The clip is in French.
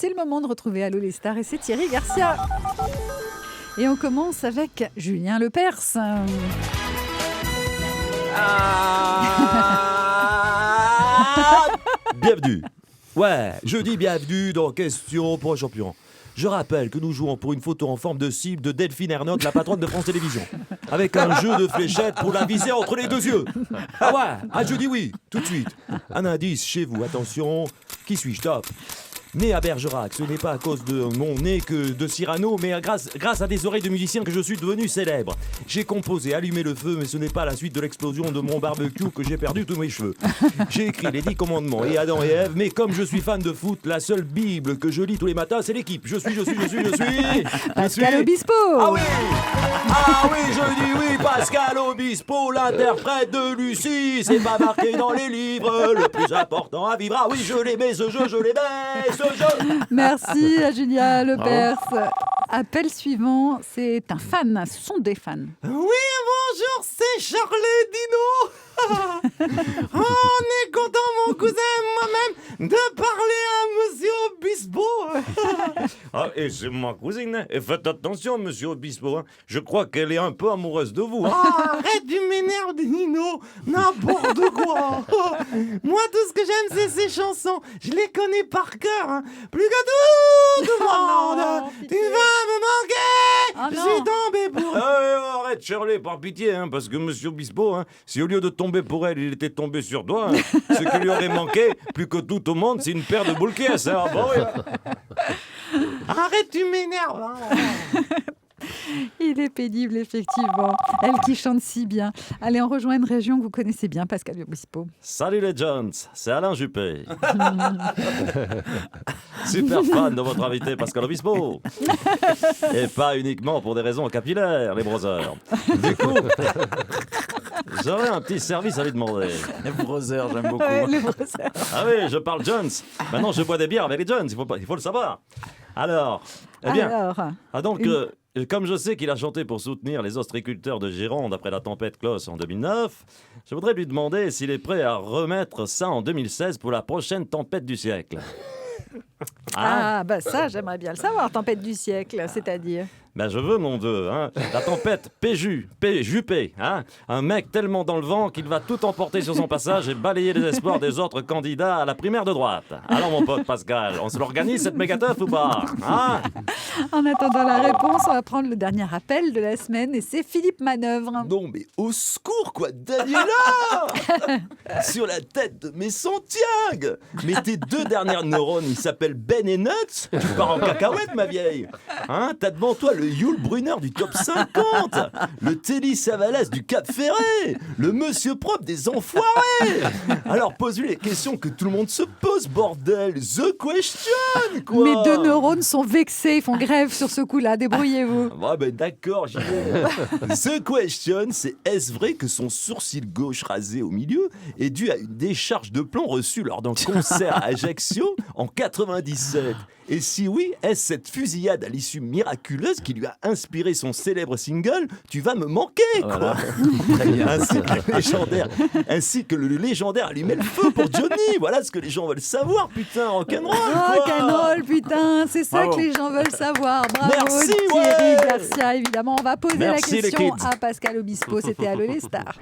C'est le moment de retrouver Allô les stars et c'est Thierry Garcia. Et on commence avec Julien Lepers. Bienvenue. Ouais, je dis bienvenue dans Question pour un champion. Je rappelle que nous jouons pour une photo en forme de cible de Delphine Ernotte, la patronne de France Télévisions. Avec un jeu de fléchettes pour la viser entre les deux yeux. Ah ouais, je dis oui, tout de suite. Un indice chez vous, attention. Qui suis-je? Top. Né à Bergerac, ce n'est pas à cause de mon nez que de Cyrano, mais grâce à des oreilles de musicien que je suis devenu célèbre. J'ai composé Allumer le feu, mais ce n'est pas la suite de l'explosion de mon barbecue que j'ai perdu tous mes cheveux. J'ai écrit les 10 commandements et Adam et Ève, mais comme je suis fan de foot, la seule Bible que je lis tous les matins, c'est l'équipe. Je suis. Pascal Obispo. Ah oui, je dis oui, Pascal Obispo, l'interprète de Lucie. C'est pas marqué dans les livres, le plus important à vivre. Ah oui, je l'aimais ce jeu, je l'aimais ce jeu. Merci à Julien Lepers. Appel suivant, c'est un fan, ce sont des fans. Oui, bonjour, c'est Charlie Dino. On est content, mon cousin et moi-même, de parler à Monsieur Obispo. Et c'est ma cousine, et faites attention, Monsieur Obispo, hein. Je crois qu'elle est un peu amoureuse de vous. Arrête, tu m'énerves, Dino, n'importe quoi. Moi, tout ce que j'aime, c'est ces chansons. Je les connais par cœur, hein. Plus que tout le monde. Tu vas me manquer. Je suis tombé pour... arrête, Shirley, par pitié, hein, parce que Monsieur Obispo, hein, si au lieu de tomber pour elle, il était tombé sur toi, hein, ce qui lui aurait manqué, plus que tout au monde, c'est une paire de boules caisses. Hein. Bon, oui. Arrête, tu m'énerves. Hein. Il est pénible, effectivement. Elle qui chante si bien. Allez, on rejoint une région que vous connaissez bien, Pascal Obispo. Salut les Jones, c'est Alain Juppé. Super fan de votre invité Pascal Obispo. Et pas uniquement pour des raisons capillaires, les brothers. Du coup, j'aurais un petit service à lui demander. Les brothers, j'aime beaucoup. Les brothers. Ah oui, je parle Jones. Maintenant, je bois des bières avec les Jones, il faut le savoir. Alors, eh bien, comme je sais qu'il a chanté pour soutenir les ostréiculteurs de Gironde après la tempête Klaus en 2009, je voudrais lui demander s'il est prêt à remettre ça en 2016 pour la prochaine tempête du siècle. Bah ça, j'aimerais bien le savoir, tempête du siècle, c'est-à-dire... Ben je veux, mon Dieu, hein. La tempête Juppé, hein. Un mec tellement dans le vent qu'il va tout emporter sur son passage et balayer les espoirs des autres candidats à la primaire de droite. Alors mon pote Pascal, on se l'organise cette méga-teuf ou pas, hein? En attendant la réponse, on va prendre le dernier appel de la semaine et c'est Philippe Manœuvre. Non mais au secours quoi, Daniela. Sur la tête de mes Santiago. Mais tes deux dernières neurones, ils s'appellent Ben et Nuts. Tu pars en cacahuète ma vieille. Hein, t'as devant toi le Yul Brunner du top 50, le Telly Savalas du Cap Ferré, le Monsieur Propre des Enfoirés. Alors pose-lui les questions que tout le monde se pose, bordel. The question, quoi. Mes deux neurones sont vexés, ils font grève sur ce coup-là, débrouillez-vous. Ben d'accord, j'y vais. The question, c'est est-ce vrai que son sourcil gauche rasé au milieu est dû à une décharge de plomb reçue lors d'un concert à Ajaccio en 97? Et si oui, est-ce cette fusillade à l'issue miraculeuse qui lui a inspiré son célèbre single « Tu vas me manquer » quoi. Voilà. ainsi que le légendaire allumait le feu pour Johnny. Voilà ce que les gens veulent savoir, putain, rock'n'roll. Rock'n'roll, putain, c'est ça que les gens veulent savoir. Bravo. Merci, Thierry ouais. Garcia, évidemment. On va poser Merci, la question les kids. à Pascal Obispo. C'était Allô les stars.